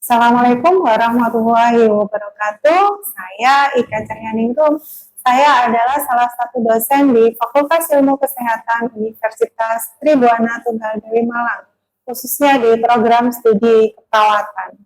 Assalamualaikum warahmatullahi wabarakatuh. Saya Ika Cahyaningrum. Saya adalah salah satu dosen di Fakultas Ilmu Kesehatan Universitas Tribuana Tunggal-Dewi Malang, khususnya di program studi keperawatan.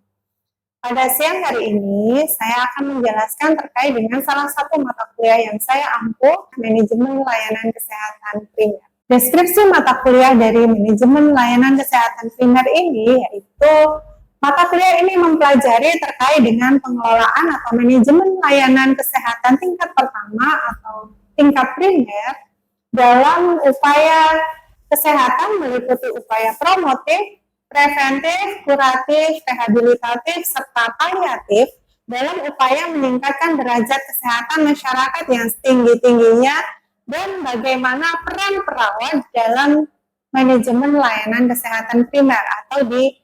Pada siang hari ini, saya akan menjelaskan terkait dengan salah satu mata kuliah yang saya ampuh, Manajemen Layanan Kesehatan Primer. Deskripsi mata kuliah dari Manajemen Layanan Kesehatan Primer ini yaitu mata kuliah ini mempelajari terkait dengan pengelolaan atau manajemen layanan kesehatan tingkat pertama atau tingkat primer dalam upaya kesehatan meliputi upaya promotif, preventif, kuratif, rehabilitatif, serta paliatif dalam upaya meningkatkan derajat kesehatan masyarakat yang setinggi-tingginya dan bagaimana peran perawat dalam manajemen layanan kesehatan primer atau di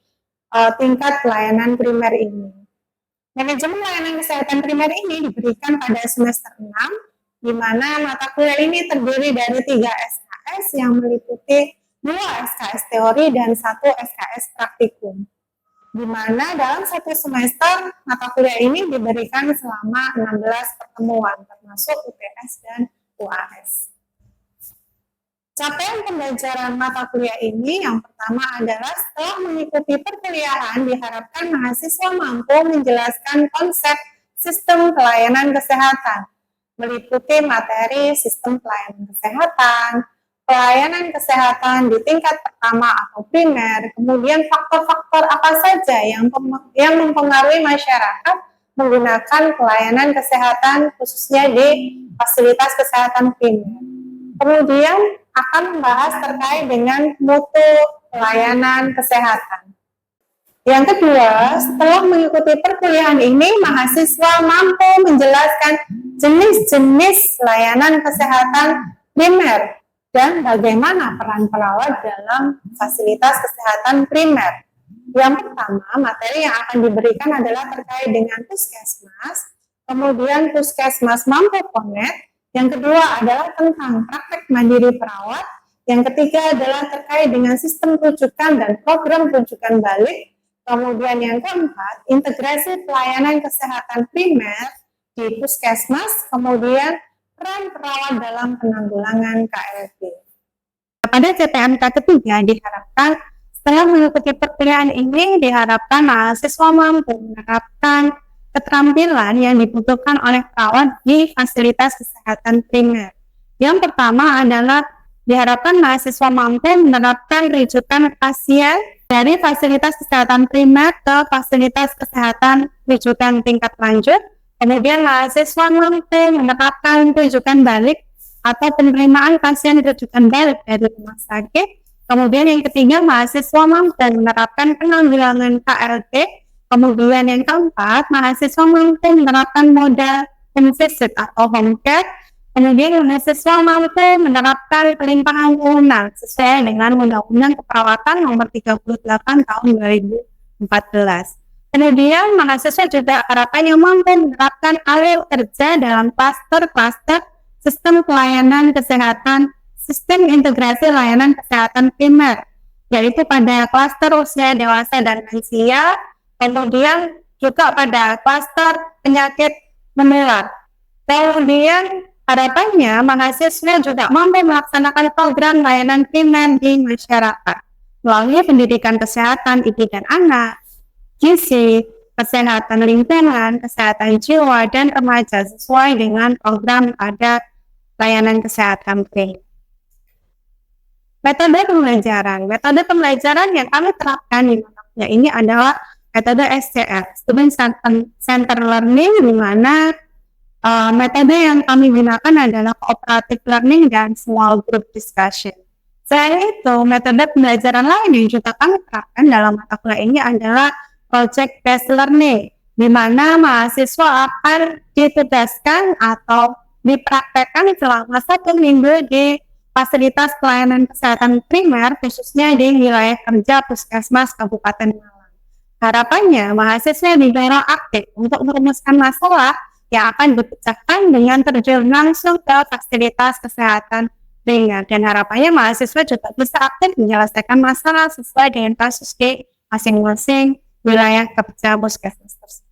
tingkat pelayanan primer ini. Manajemen layanan kesehatan primer ini diberikan pada semester 6, di mana mata kuliah ini terdiri dari 3 SKS yang meliputi 2 SKS teori dan 1 SKS praktikum. Di mana dalam satu semester mata kuliah ini diberikan selama 16 pertemuan, termasuk UTS dan UAS. Capaian pembelajaran mata kuliah ini yang pertama adalah setelah mengikuti perkuliahan diharapkan mahasiswa mampu menjelaskan konsep sistem pelayanan kesehatan, meliputi materi sistem pelayanan kesehatan di tingkat pertama atau primer, kemudian faktor-faktor apa saja yang mempengaruhi masyarakat menggunakan pelayanan kesehatan khususnya di fasilitas kesehatan primer. Kemudian akan membahas terkait dengan mutu pelayanan kesehatan. Yang kedua, setelah mengikuti perkuliahan ini, mahasiswa mampu menjelaskan jenis-jenis layanan kesehatan primer dan bagaimana peran perawat dalam fasilitas kesehatan primer. Yang pertama, materi yang akan diberikan adalah terkait dengan puskesmas, kemudian puskesmas mampu connect. Yang kedua adalah tentang praktek mandiri perawat. Yang ketiga adalah terkait dengan sistem rujukan dan program rujukan balik. Kemudian yang keempat, integrasi pelayanan kesehatan primer di puskesmas. Kemudian peran perawat dalam penanggulangan KLB. Pada CPNK ketiga diharapkan setelah mengikuti perkuliahan ini diharapkan mahasiswa mampu menerapkan keterampilan yang dibutuhkan oleh perawat di fasilitas kesehatan primer. Yang pertama adalah diharapkan mahasiswa mampu menerapkan rujukan pasien dari fasilitas kesehatan primer ke fasilitas kesehatan rujukan tingkat lanjut. Kemudian mahasiswa mampu menerapkan rujukan balik atau penerimaan pasien rujukan balik dari rumah sakit. Kemudian yang ketiga, mahasiswa mampu menerapkan penanggulangan KLB. Kemudian yang keempat, mahasiswa mampu menerapkan modal home-visit atau home care. Kemudian mahasiswa mampu menerapkan pelimpahan wewenang sesuai dengan Undang-Undang Keperawatan Nomor 38 Tahun 2014. Kemudian mahasiswa juga harapannya mampu menerapkan alih kerja dalam klaster-klaster sistem pelayanan kesehatan, sistem integrasi layanan kesehatan primer, yaitu pada klaster usia dewasa dan lansia. Kemudian juga pada klaster penyakit menular. Kemudian harapannya mahasiswa juga mampu melaksanakan program layanan primer di masyarakat melalui pendidikan kesehatan ibu dan anak, gizi, kesehatan lingkungan, kesehatan jiwa dan remaja sesuai dengan program pada layanan kesehatan primer. Metode pembelajaran yang kami terapkan di mata ini adalah metode SCR, Student Center Learning, di mana metode yang kami gunakan adalah cooperative learning dan small group discussion. Selain itu, metode pembelajaran lain yang juga kami terapkan dalam mata kuliah ini adalah project based learning, di mana mahasiswa akan ditugaskan atau dipraktekkan selama 1 minggu di fasilitas pelayanan kesehatan primer, khususnya di wilayah kerja Puskesmas Kabupaten Malang. Harapannya, mahasiswa didorong aktif untuk merumuskan masalah yang akan dipecahkan dengan terjun langsung ke fasilitas kesehatan primer. Dan harapannya mahasiswa juga bisa aktif menyelesaikan masalah sesuai dengan kasus di masing-masing wilayah kerja puskesmas tersebut.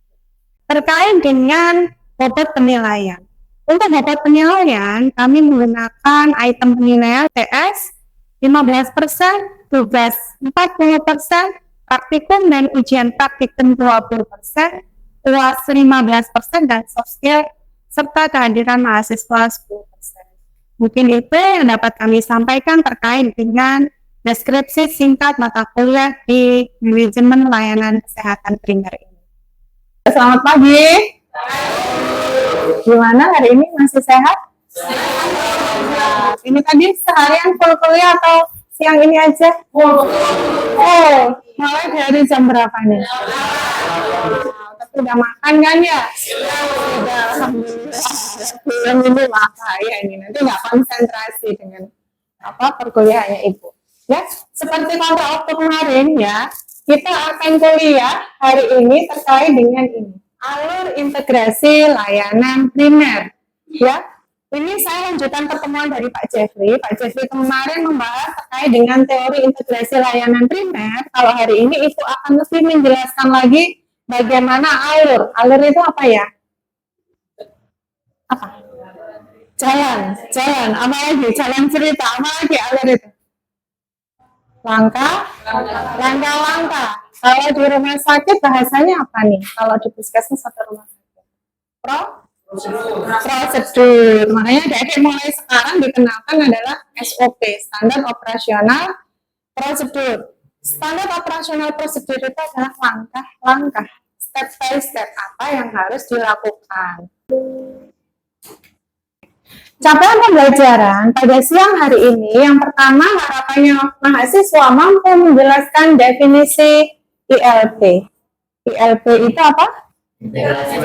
Terkait dengan bobot penilaian. Untuk bobot penilaian, kami menggunakan item penilaian TS 15%, tugas 40%, praktikum dan ujian praktikum 20%, UAS 15%, dan soft skill serta kehadiran mahasiswa 10%. Mungkin itu yang dapat kami sampaikan terkait dengan deskripsi singkat mata kuliah di manajemen layanan kesehatan primer ini. Selamat pagi. Gimana hari ini, masih sehat? Sehat. Ini tadi seharian full kuliah atau siang ini aja? Oh, mulai dari jam berapa nih? Tapi udah makan kan ya? Sudah, alhamdulillah. Belum ini bahaya ini, nanti nggak konsentrasi dengan perkuliahannya Ibu. Ya, seperti pada waktu kemarin ya, kita akan kuliah hari ini terkait dengan ini, alur integrasi layanan primer. Ya, ini saya lanjutkan pertemuan dari Pak Jeffrey. Pak Jeffrey kemarin membahas terkait dengan teori integrasi layanan primer. Kalau hari ini Ibu akan lebih menjelaskan lagi bagaimana alur. Alur itu apa ya? Apa? Jalan. Apa lagi? Jalan cerita. Apa lagi alur itu? Langkah. Kalau di rumah sakit bahasanya apa nih? Kalau di puskesmas atau rumah sakit? Prosedur. Makanya adik-adik mulai sekarang dikenalkan adalah SOP, standar operasional prosedur. Standar operasional prosedur itu adalah langkah-langkah, step by step apa yang harus dilakukan. Capaian pembelajaran pada siang hari ini, yang pertama harapannya mahasiswa mampu menjelaskan definisi ILP. ILP itu apa? Integrasi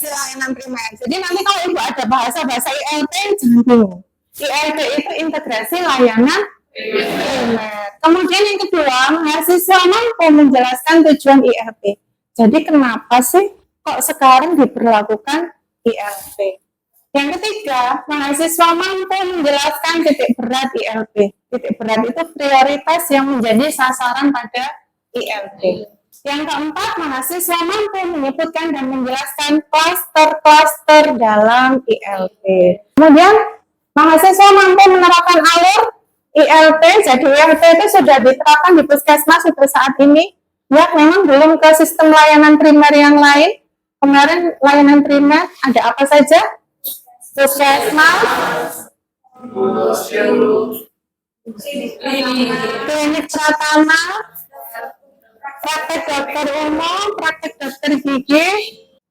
layanan primer. Jadi nanti kalau Ibu ada bahasa-bahasa ILP, jangan bingung. ILP itu integrasi layanan primer. Kemudian yang kedua, mahasiswa mampu menjelaskan tujuan ILP. Jadi kenapa sih kok sekarang diberlakukan ILP? Yang ketiga, mahasiswa mampu menjelaskan titik berat ILP. Titik berat itu prioritas yang menjadi sasaran pada ILP. Yang keempat, mahasiswa mampu menyebutkan dan menjelaskan klaster-klaster dalam ILP. Kemudian, mahasiswa mampu menerapkan alur ILP. Jadi ILP itu sudah diterapkan di puskesmas untuk saat ini. Ya, memang belum ke sistem layanan primer yang lain. Kemarin layanan primer ada apa saja? Puskesmas, klinik pratama, praktek dokter umum, praktek dokter gigi,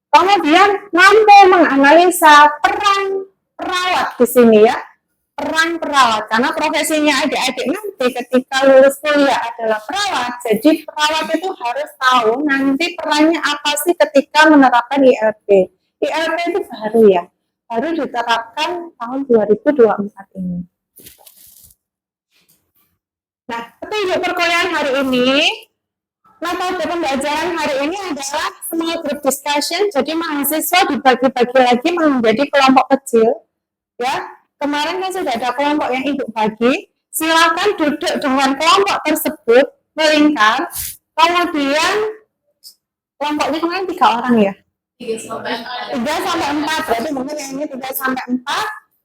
kemudian mampu menganalisa peran perawat di sini ya, peran perawat, karena profesinya adik-adik nanti ketika lulus kuliah adalah perawat, jadi perawat itu harus tahu nanti perannya apa sih ketika menerapkan ILP. ILP itu baru ya, baru diterapkan tahun 2024 ini. Nah, petunjuk perkuliahan hari ini, metode pembelajaran hari ini adalah small group discussion. Jadi mahasiswa dibagi-bagi lagi menjadi kelompok kecil. Ya, kemarin kan sudah ada kelompok yang Ibu bagi. Silakan duduk dengan kelompok tersebut melingkar. Kemudian kelompoknya kemarin 3 orang ya. 3 sampai 4, berarti mungkin yang ini 3 sampai 4.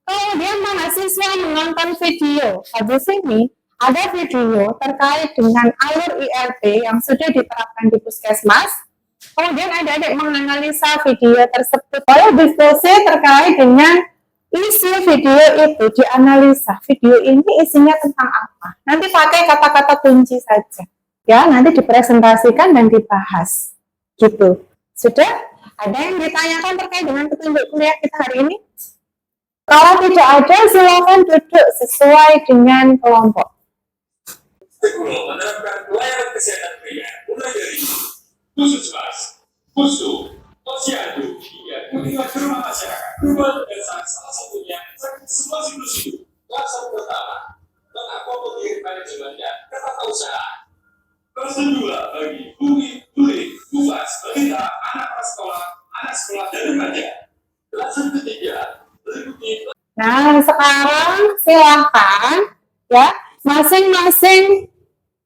Kemudian mahasiswa menonton video. Habis ini ada video terkait dengan alur ILP yang sudah diterapkan di puskesmas. Kemudian adik-adik menganalisa video tersebut. Lalu diskusi terkait dengan isi video itu, dianalisa. Video ini isinya tentang apa? Nanti pakai kata-kata kunci saja. Ya, nanti dipresentasikan dan dibahas. Gitu. Sudah? Ada yang ditanyakan terkait dengan petunjuk kuliah kita hari ini? Kalau tidak ada, silakan duduk sesuai dengan kelompok. Menerapkan pelayanan kesehatan primer mulai dari puskesmas, pusu, posyandu, hingga kunjungan ke rumah masyarakat. Perubahan dasar salah satunya semua siklus hidup. Klaster pertama, mengakomodir manajemen dan ketatanegaraan. Klaster 2 bagi tuli, tugas, balita, anak sekolah dan remaja. Klaster ketiga berikutnya. Nah, sekarang silakan ya masing-masing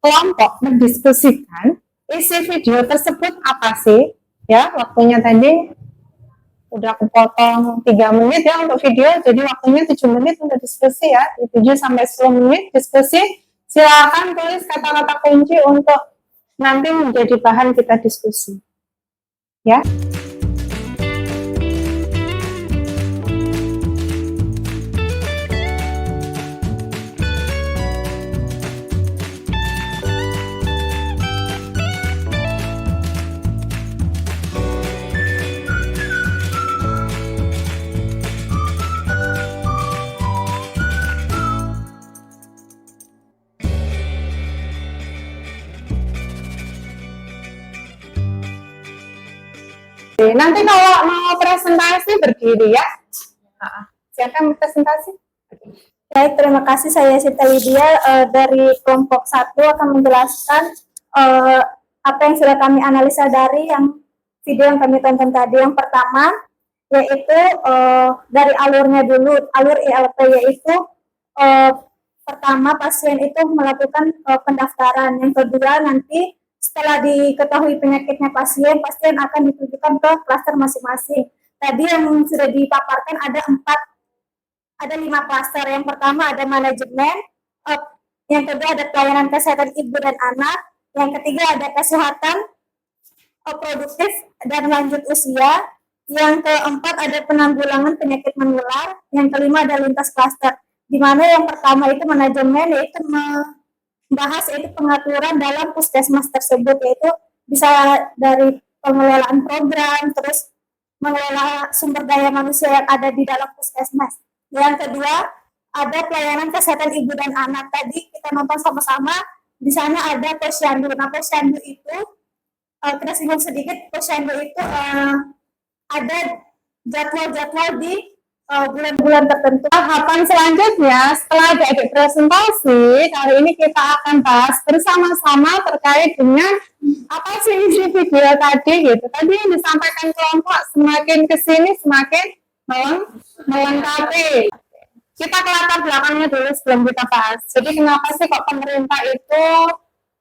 kelompok mendiskusikan isi video tersebut apa sih? Ya, waktunya tadi udah aku potong 3 menit ya untuk video, jadi waktunya 7 menit untuk diskusi ya, di 7 sampai 10 menit diskusi. Silakan tulis kata-kata kunci untuk nanti menjadi bahan kita diskusi. Ya. Nanti kalau mau presentasi berdiri ya. Siapa yang mau presentasi? Baik, terima kasih. Saya Sita Widya dari kelompok 1 akan menjelaskan apa yang sudah kami analisa dari video yang kami tonton tadi. Yang pertama, yaitu dari alurnya dulu, alur ILP, yaitu pertama pasien itu melakukan pendaftaran. Yang kedua, nanti setelah diketahui penyakitnya pasien akan ditujukan ke klaster masing-masing. Tadi yang sudah dipaparkan ada 5 klaster. Yang pertama ada manajemen, yang kedua ada pelayanan kesehatan ibu dan anak, yang ketiga ada kesehatan produktif dan lanjut usia, yang keempat ada penanggulangan penyakit menular, yang kelima ada lintas klaster, di mana yang pertama itu manajemen, yaitu membahas pengaturan dalam puskesmas tersebut, yaitu bisa dari pengelolaan program, terus mengelola sumber daya manusia yang ada di dalam puskesmas. Yang kedua, ada pelayanan kesehatan ibu dan anak. Tadi kita nonton sama-sama, di sana ada posyandu. Nah, posyandu itu, kita singgung sedikit, posyandu itu ada jadwal-jadwal di bulan-bulan tertentu. Tahapan selanjutnya, setelah adik-adik presentasi, kali ini kita akan bahas bersama-sama terkait dengan apa sih isi video tadi gitu. Tadi yang disampaikan kelompok semakin kesini semakin melengkapi. Kita ke latar belakangnya dulu sebelum kita bahas. Jadi kenapa sih kok pemerintah itu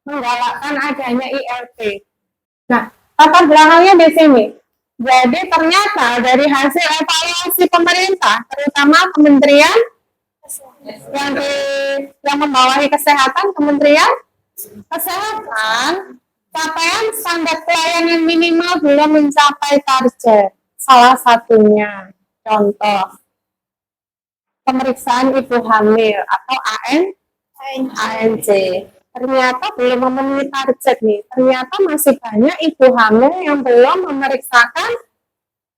menggalakkan adanya ILP? Nah, latar belakangnya di sini. Jadi ternyata dari hasil evaluasi pemerintah, terutama kementerian yang membawahi kesehatan, Kementerian Kesehatan, capaian standar pelayanan minimal belum mencapai target. Salah satunya, contoh, pemeriksaan ibu hamil atau ANC. Ternyata belum memenuhi target nih. Ternyata masih banyak ibu hamil yang belum memeriksakan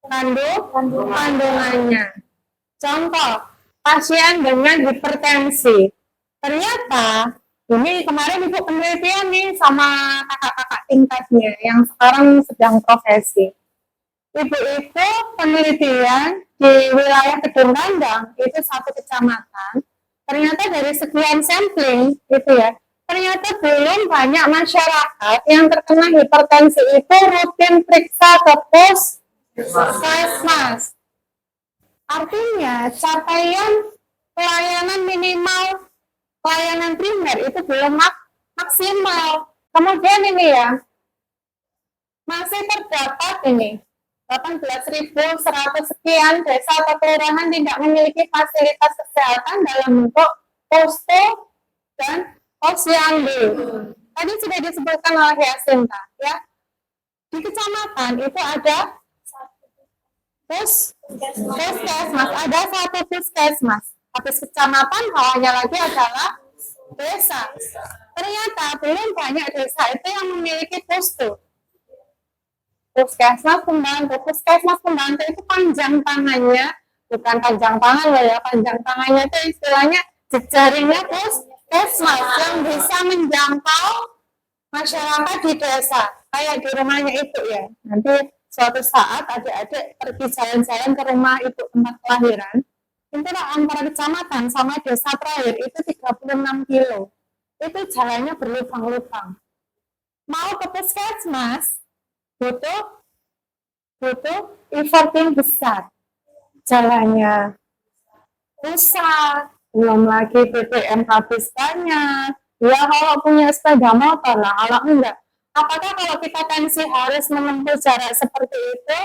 kandungannya. Contoh, pasien dengan hipertensi. Ternyata, ini kemarin ibu penelitian nih sama kakak-kakak tingkatnya yang sekarang sedang profesi. Ibu itu penelitian di wilayah Kedung Randang, itu satu kecamatan. Ternyata dari sekian sampling, itu ya, ternyata belum banyak masyarakat yang terkena hipertensi itu rutin periksa ke puskesmas. Artinya capaian pelayanan minimal, pelayanan primer itu belum maksimal. Kemudian ini ya, masih terdapat ini 18.100 sekian desa atau kelurahan tidak memiliki fasilitas kesehatan dalam bentuk posko dan posyandu. Tadi sudah disebutkan oleh Yasinta, ya. Di kecamatan itu ada puskesmas, ada satu puskesmas. Habis kecamatan, hanya lagi adalah desa. Ternyata belum banyak desa itu yang memiliki posko. Puskesmas pembantu itu panjang tangannya, bukan panjang tangan loh ya, panjang tangannya itu istilahnya jejaringnya puskesmas yang bisa menjangkau masyarakat di desa, kayak di rumahnya itu ya. Nanti suatu saat adik-adik pergi jalan-jalan ke rumah ibu tempat kelahiran, itu antara kecamatan sama desa terakhir itu 36 kilo, itu jalannya berlubang-lubang. Mau ke puskesmas butuh effort yang besar, jalannya rusak, belum lagi BBM habis banyak. Ya kalau punya sepeda motor lah, kalau enggak Apakah kalau kita tensi harus menempuh jarak seperti itu?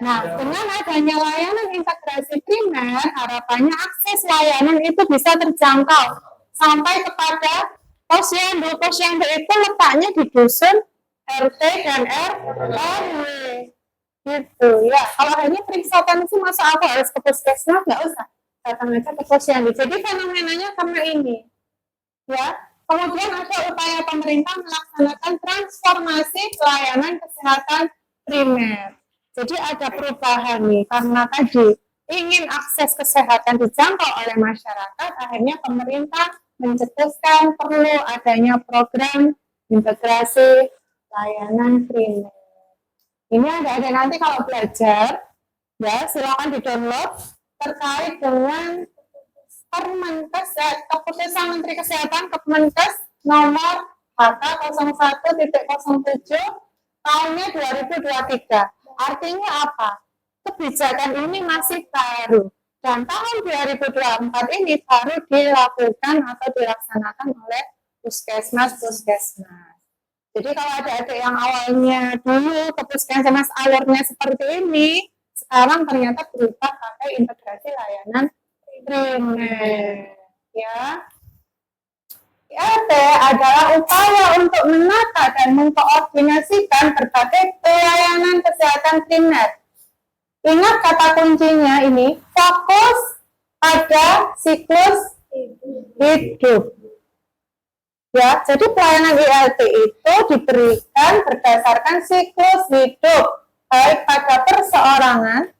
Nah, dengan adanya layanan integrasi primer, harapannya akses layanan itu bisa terjangkau sampai kepada posyandu. Posyandu itu letaknya di dusun, RT dan RW. Gitu ya. Kalau ini periksa tensi, masa aku harus ke puskesmas? Nggak usah. Datang aja ke posyandu. Jadi fenomenanya karena ini. Ya. Kemudian ada upaya pemerintah melaksanakan transformasi pelayanan kesehatan primer. Jadi ada perubahan nih, karena tadi ingin akses kesehatan dijangkau oleh masyarakat, akhirnya pemerintah mencetuskan perlu adanya program integrasi layanan primer. Ini ada nanti kalau belajar, ya silakan di-download terkait dengan Permenkes, Keputusan Menteri Kesehatan Kemenkes nomor HK01.07 tahunnya 2023. Artinya apa? Kebijakan ini masih baru dan tahun 2024 ini baru dilakukan atau dilaksanakan oleh puskesmas. Jadi kalau ada yang awalnya dulu ke puskesmas alurnya seperti ini, sekarang ternyata berubah pakai integrasi layanan primer, ya. ILT adalah upaya untuk menata dan mengkoordinasikan berbagai pelayanan kesehatan primer. Ingat kata kuncinya ini, fokus pada siklus hidup. Ya, jadi pelayanan ILT itu diberikan berdasarkan siklus hidup, baik pada perseorangan,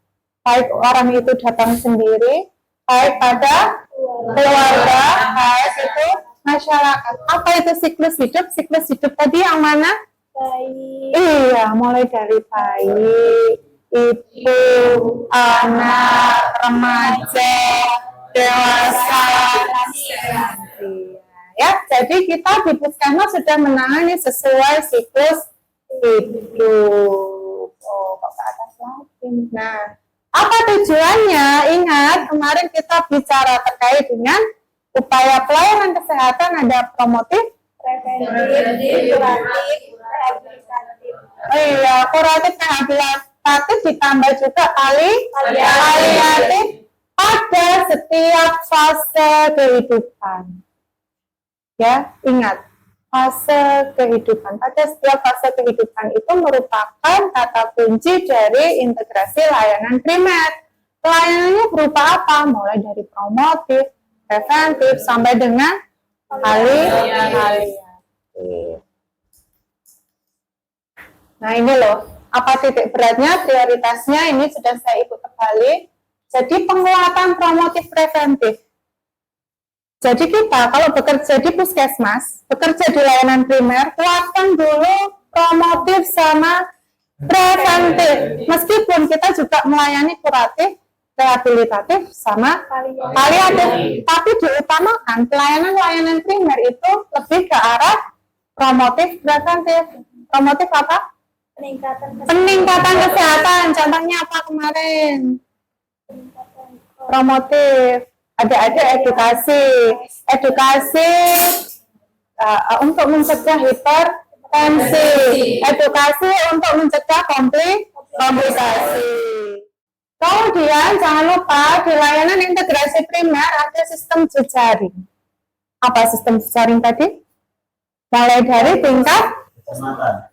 baik orang itu datang sendiri, baik pada keluarga, baik itu masyarakat. Apa itu siklus hidup? Siklus hidup tadi yang mana? Baik. Iya, mulai dari bayi, ibu, anak, remaja, dewasa, ya. Jadi kita di puskesmas sudah menangani sesuai siklus hidup. Oh, kok ke atas lagi? Nah, apa tujuannya? Ingat, kemarin kita bicara terkait dengan upaya pelayanan kesehatan, ada promotif, Preventif, kuratif, rehabilitatif. iya, kuratif, rehabilitatif ditambah juga paliatif pada setiap fase kehidupan. Ya, ingat, fase kehidupan. Pada setiap fase kehidupan itu merupakan kata kunci dari integrasi layanan primer. Pelayanannya berupa apa? Mulai dari promotif, preventif, sampai dengan paliatif. Nah ini loh, apa titik beratnya, prioritasnya ini sudah saya ikut kembali. Jadi penguatan promotif preventif. Jadi kita kalau bekerja di puskesmas, bekerja di layanan primer, kuatkan dulu promotif sama preventif. Meskipun kita juga melayani kuratif, rehabilitatif sama paliatif, tapi diutamakan pelayanan primer itu lebih ke arah promotif preventif. Promotif apa? Peningkatan kesehatan. Contohnya apa kemarin? Promotif. Ada edukasi untuk mencegah hipertensi, edukasi untuk mencegah komplikasi. Kemudian jangan lupa di layanan integrasi primer ada sistem jejaring. Apa sistem jejaring tadi? Mulai dari tingkat,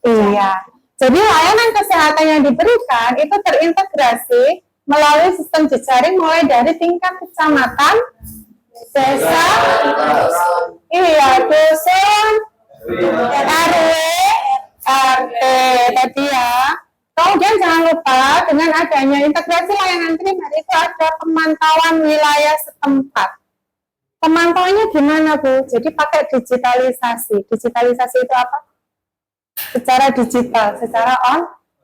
iya. Jadi layanan kesehatan yang diberikan itu terintegrasi melalui sistem jejaring mulai dari tingkat kecamatan, desa, iya, dusun, RW, RT tadi ya. Kemudian jangan lupa dengan adanya integrasi layanan primer itu ada pemantauan wilayah setempat. Pemantauannya gimana Bu? Jadi pakai digitalisasi. Digitalisasi itu apa? Secara digital, secara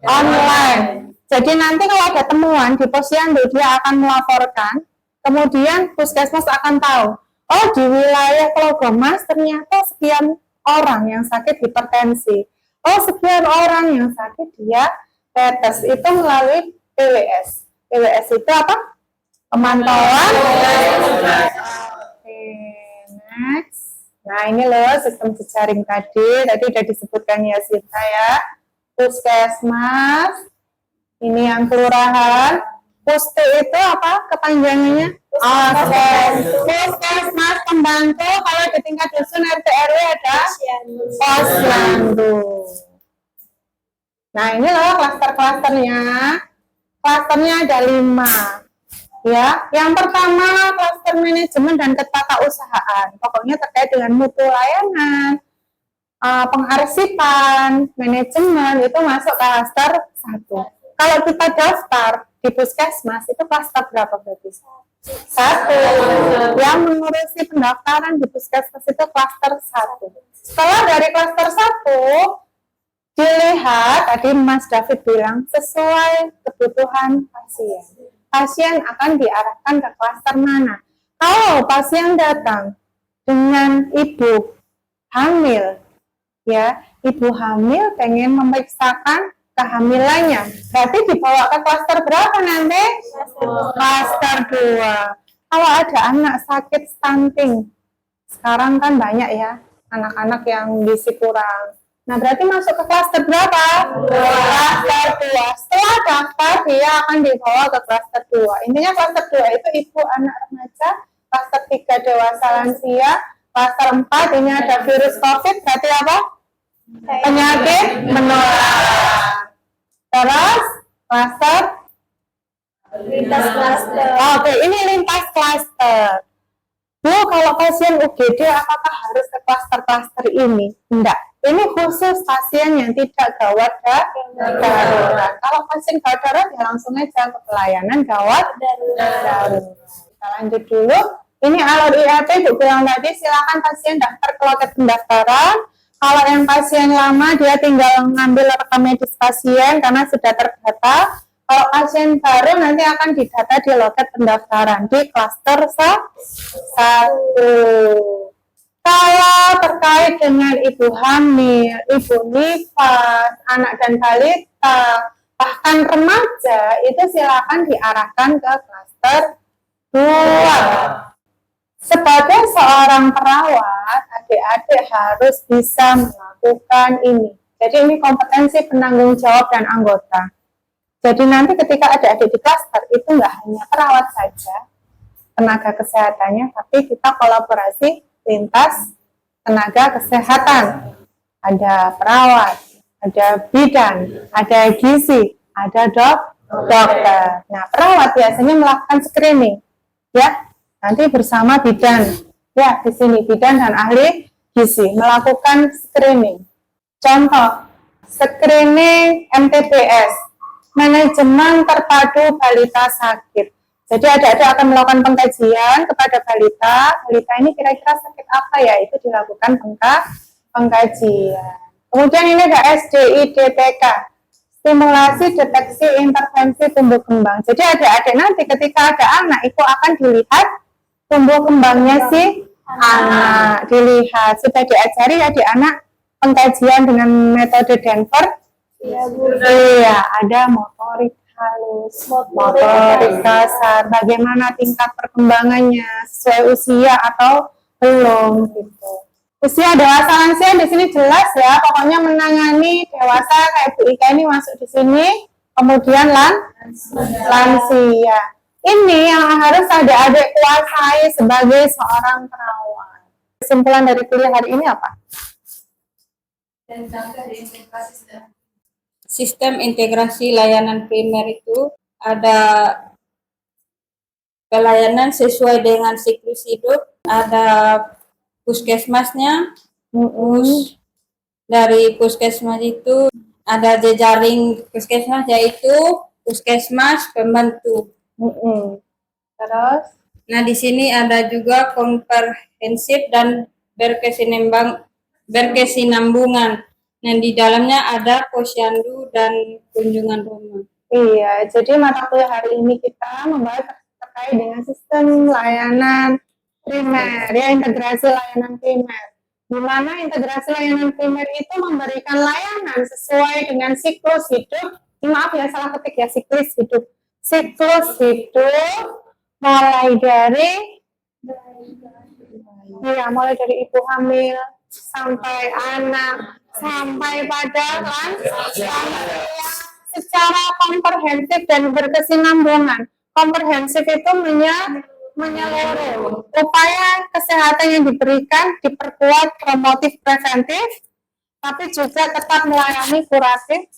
online. Jadi nanti kalau ada temuan di posyandu dia akan melaporkan, kemudian puskesmas akan tahu, oh di wilayah Klogomas ternyata sekian orang yang sakit hipertensi, oh sekian orang yang sakit diabetes, itu melalui PWS. PWS itu apa? Pemantauan. Oke, next. Nah, ini loh sistem jejaring tadi udah disebutkan ya Sita ya. Puskesmas, ini yang kelurahan. Puste itu apa kepanjangannya? Puskesmas pembantu. Kalau di tingkat dusun RT RW ada posyandu. Nah, ini loh klaster-klasternya. Klasternya ada 5. Ya, yang pertama klaster manajemen dan ketatausahaan. Pokoknya terkait dengan mutu layanan, pengarsipan, manajemen itu masuk klaster 1. Kalau kita daftar di puskesmas itu klaster berapa berarti? 1. Yang mengurusi pendaftaran di puskesmas itu klaster 1. Setelah dari klaster 1 dilihat, tadi Mas David bilang sesuai kebutuhan pasien. Pasien akan diarahkan ke klaster mana? Kalau pasien datang dengan ibu hamil, ya, ibu hamil pengen memeriksakan kehamilannya, berarti dibawa ke klaster berapa nanti? Klaster 2. Kalau ada anak sakit stunting, sekarang kan banyak ya anak-anak yang gizi kurang. Nah, berarti masuk ke klaster berapa? Klaster 2. Setelah daftar, dia akan dibawa ke klaster 2. Intinya klaster 2 itu ibu, anak, remaja. Klaster 3 dewasa lansia. Klaster 4 ini ada virus COVID, berarti apa? Penyakit menular. Terus, klaster? Lintas klaster. Oke, ini lintas klaster. Bu, kalau pasien UGD apakah harus ke klaster-klaster ini? Enggak. Ini khusus pasien yang tidak gawat darurat. Kalau pasien gawat darurat ya langsung aja ke pelayanan gawat darurat. Kita lanjut dulu. Ini alur IAP Bu bilang tadi, silakan pasien daftar ke loket pendaftaran. Kalau yang pasien lama dia tinggal mengambil rekam medis pasien karena sudah terdata. Kalau pasien baru nanti akan didata di loket pendaftaran di klaster 1. Kalau terkait dengan ibu hamil, ibu nifas, anak dan balita, bahkan remaja, itu silakan diarahkan ke klaster 2. Sebagai seorang perawat, adik-adik harus bisa melakukan ini. Jadi ini kompetensi penanggung jawab dan anggota. Jadi nanti ketika adik-adik di klaster, itu nggak hanya perawat saja, tenaga kesehatannya, tapi kita kolaborasi lintas tenaga kesehatan. Ada perawat, ada bidan, ada gizi, ada dokter. Nah, perawat biasanya melakukan screening, ya. Nanti bersama bidan, ya di sini bidan dan ahli gizi melakukan screening. Contoh, screening MTBS, manajemen terpadu balita sakit. Jadi adik-adik akan melakukan pengkajian kepada balita ini kira-kira sakit apa ya, itu dilakukan pengkajian. Kemudian ini ada SDI-DTK, stimulasi deteksi intervensi tumbuh kembang. Jadi adik-adik nanti ketika ada anak itu akan dilihat tumbuh kembangnya si anak, dilihat. Sudah diajari ya di anak pengkajian dengan metode Denver? Iya, ada motorik halus, motorik kasar, bagaimana tingkat perkembangannya sesuai usia atau belum gitu. Usia dewasa lansia di sini jelas ya, pokoknya menangani dewasa kayak Bu Ika ini masuk di sini, kemudian lansia. Ini yang harus adik-adik kuasai sebagai seorang perawat. Kesimpulan dari kuliah hari ini apa? Sistem integrasi layanan primer itu ada pelayanan sesuai dengan siklus hidup, ada puskesmasnya, dari puskesmas itu ada jejaring puskesmas yaitu puskesmas pembantu. Terus? Nah di sini ada juga komprehensif dan berkesinambungan. Nah, di dalamnya ada posyandu dan kunjungan rumah. Iya, jadi mata kuliah hari ini kita membahas terkait dengan sistem layanan primer, ya integrasi layanan primer. Di mana integrasi layanan primer itu memberikan layanan sesuai dengan siklus hidup. Maaf ya, salah ketik ya, siklus hidup. Siklus hidup mulai dari Ya, mulai dari ibu hamil sampai anak sampai pada lansia secara komprehensif dan berkesinambungan. Komprehensif itu menyeluruh. Upaya kesehatan yang diberikan diperkuat promotif preventif, tapi juga tetap melayani kuratif,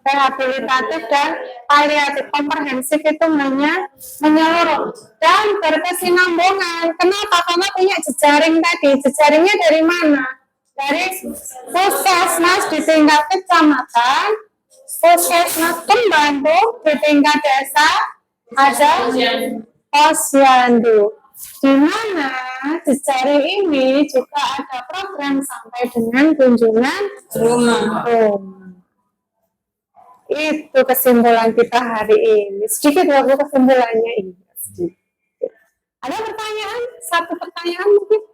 rehabilitatif, dan paliatif. Komprehensif itu menyeluruh dan berkesinambungan. Kenapa? Karena punya jejaring tadi. Jejaringnya dari mana? Dari puskesmas di tingkat kecamatan, puskesmas pembantu di tingkat desa, ada posyandu. Di mana jejaring ini juga ada program sampai dengan kunjungan rumah. Itu kesimpulan kita hari ini. Sedikit waktu kesimpulannya ini. Ada pertanyaan? Satu pertanyaan mungkin?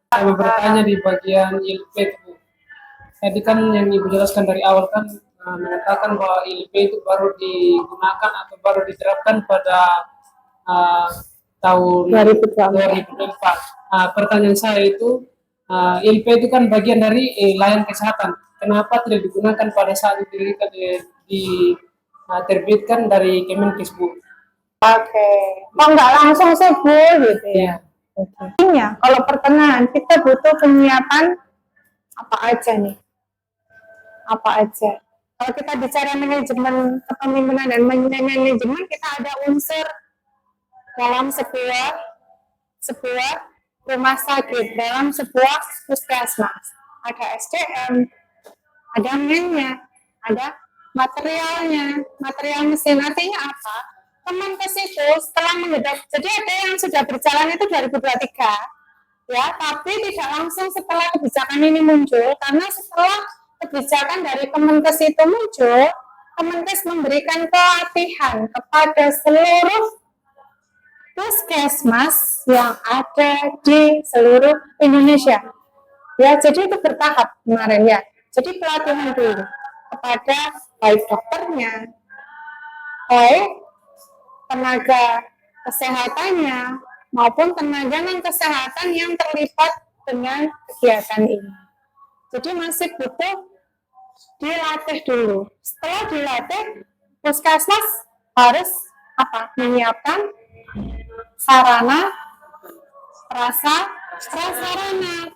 Saya bertanya di bagian ILP itu. Tadi kan yang Ibu jelaskan dari awal kan mengatakan bahwa ILP itu baru digunakan atau baru diterapkan pada tahun 2004. Pertanyaan saya itu, ILP itu kan bagian dari layanan kesehatan. Kenapa tidak digunakan pada saat itu diterbitkan dari Kemenkes, Bu? Oke. Mau nggak langsung sebut gitu ya? Intinya, kalau pertengahan kita butuh penyiapan apa aja nih? Apa aja? Kalau kita bicara manajemen kepemimpinan dan manajemen, kita ada unsur dalam sebuah rumah sakit, dalam sebuah puskesmas. Ada SDM, ada mennya, ada materialnya, material mesin. Artinya apa? Kemenkes itu setelah menghidap, jadi ada yang sudah berjalan itu 2023, ya, tapi tidak langsung setelah kebijakan ini muncul, karena setelah kebijakan dari Kemenkes itu muncul, Kemenkes memberikan pelatihan kepada seluruh puskesmas yang ada di seluruh Indonesia. Ya, jadi itu bertahap kemarin ya. Jadi pelatihan dulu kepada baik dokternya, baik tenaga kesehatannya, maupun tenaga non-kesehatan yang terlibat dengan kegiatan ini. Jadi masih butuh dilatih dulu. Setelah dilatih, puskesmas harus menyiapkan sarana, prasarana.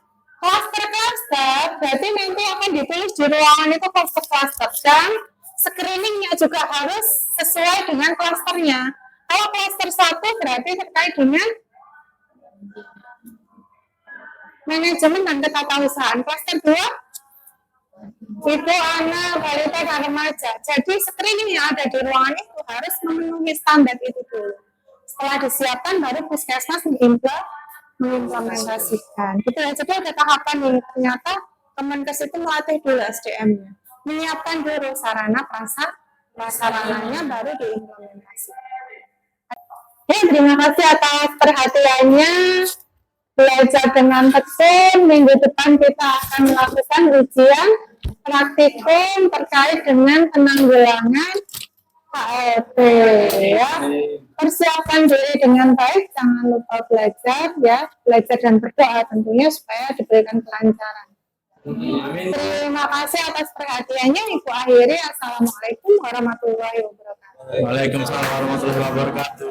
Klaster-klaster, berarti nanti akan ditulis di ruangan itu klaster-klaster, dan screeningnya juga harus sesuai dengan klasternya. Kalau klaster 1 berarti terkait dengan manajemen dan ketatausahaan. Klaster 2 itu anak, balita, dan remaja. Jadi screening yang ada di ruangan itu harus memenuhi standar itu dulu. Setelah disiapkan, baru puskesmas mengimplementasikan. Gitu ya. Jadi ada tahapan yang ternyata Kemenkes itu melatih dulu SDM-nya, menyiapkan dulu sarana prasarananya, baru diimplementasikan. Terima kasih atas perhatiannya. Belajar dengan tekun. Minggu depan kita akan melakukan ujian praktikum terkait dengan penanggulangan HLP, ya. Persiapkan diri dengan baik, jangan lupa belajar, ya, belajar dan berdoa tentunya supaya diberikan kelancaran. Terima kasih atas perhatiannya. Ibu akhiri. Assalamualaikum warahmatullahi wabarakatuh. Waalaikumsalam warahmatullahi wabarakatuh.